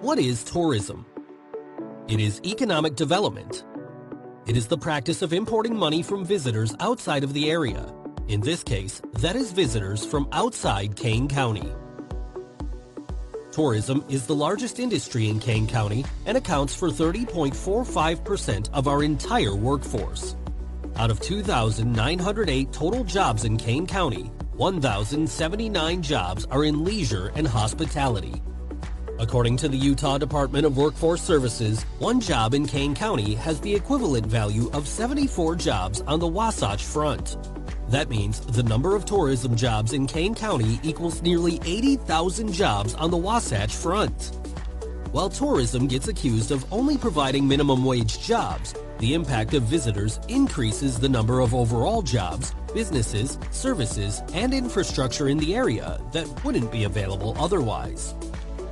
What is tourism? It is economic development. It is the practice of importing money from visitors outside of the area. In this case, that is visitors from outside Kane County. Tourism is the largest industry in Kane County and accounts for 30.45% of our entire workforce. Out of 2,908 total jobs in Kane County, 1,079 jobs are in leisure and hospitality. According to the Utah Department of Workforce Services, one job in Kane County has the equivalent value of 74 jobs on the Wasatch Front. That means the number of tourism jobs in Kane County equals nearly 80,000 jobs on the Wasatch Front. While tourism gets accused of only providing minimum wage jobs, the impact of visitors increases the number of overall jobs, businesses, services, and infrastructure in the area that wouldn't be available otherwise.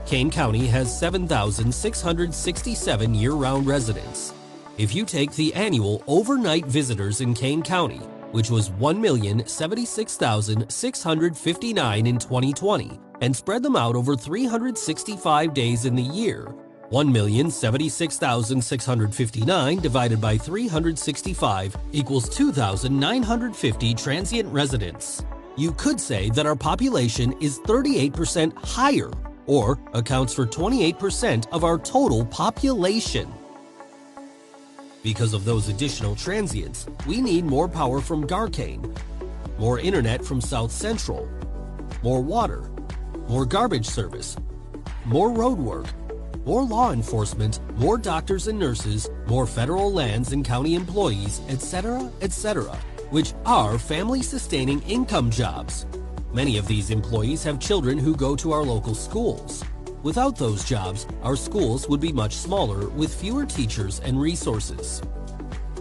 Kane County has 7,667 year-round residents. If you take the annual overnight visitors in Kane County, which was 1,076,659 in 2020, and spread them out over 365 days in the year, 1,076,659 divided by 365 equals 2,950 transient residents. You could say that our population is 38% higher, or accounts for 28% of our total population. Because of those additional transients, we need more power from Garcane, more internet from South Central, more water, more garbage service, more road work, more law enforcement, more doctors and nurses, more federal lands and county employees, etc., etc., which are family-sustaining income jobs. Many of these employees have children who go to our local schools. Without those jobs, our schools would be much smaller with fewer teachers and resources.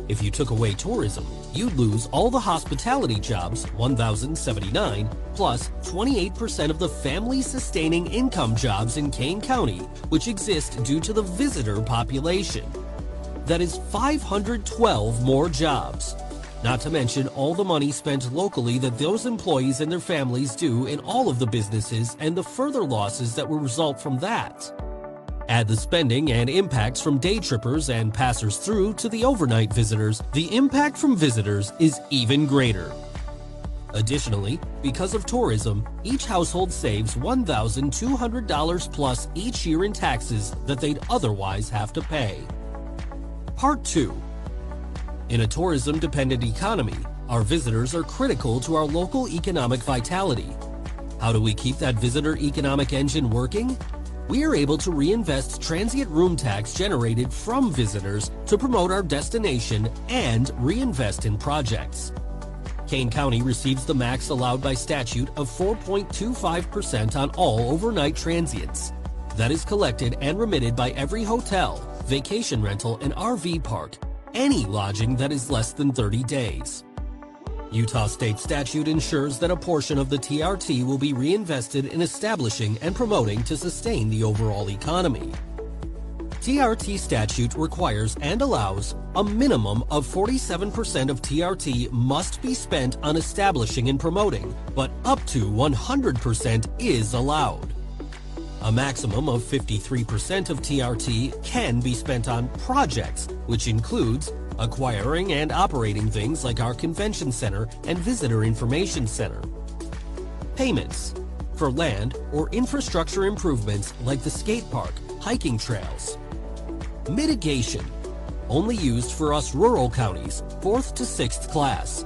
If you took away tourism, you'd lose all the hospitality jobs, 1,079, plus 28% of the family-sustaining income jobs in Kane County, which exist due to the visitor population. That is 512 more jobs. Not to mention all the money spent locally that those employees and their families do in all of the businesses and the further losses that will result from that. Add the spending and impacts from day trippers and passers through to the overnight visitors, the impact from visitors is even greater. Additionally, because of tourism, each household saves $1,200 plus each year in taxes that they'd otherwise have to pay. Part 2. In a tourism-dependent economy, our visitors are critical to our local economic vitality. How do we keep that visitor economic engine working? We are able to reinvest transient room tax generated from visitors to promote our destination and reinvest in projects. Kane County receives the max allowed by statute of 4.25% on all overnight transients. That is collected and remitted by every hotel, vacation rental, and RV park, any lodging that is less than 30 days. Utah state statute ensures that a portion of the TRT will be reinvested in establishing and promoting to sustain the overall economy. TRT statute requires and allows a minimum of 47% of TRT must be spent on establishing and promoting, but up to 100% is allowed. A maximum of 53% of TRT can be spent on projects, which includes acquiring and operating things like our convention center and visitor information center. Payments for land or infrastructure improvements like the skate park, hiking trails. Mitigation, only used for us rural counties, 4th to 6th class.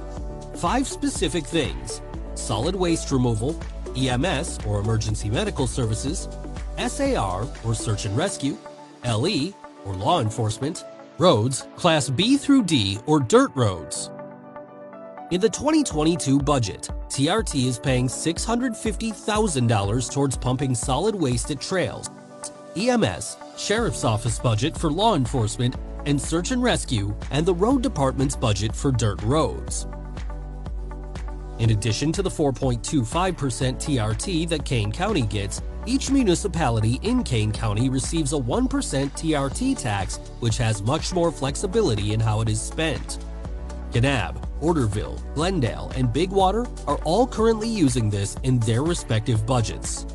5 specific things: solid waste removal, EMS or emergency medical services, SAR or search and rescue, LE or law enforcement, roads Class B through D or dirt roads. In the 2022 budget, TRT is paying $650,000 towards pumping solid waste at trails, EMS, Sheriff's Office budget for law enforcement and search and rescue, and the Road Department's budget for dirt roads. In addition to the 4.25% TRT that Kane County gets, each municipality in Kane County receives a 1% TRT tax, which has much more flexibility in how it is spent. Kanab, Orderville, Glendale, and Big Water are all currently using this in their respective budgets.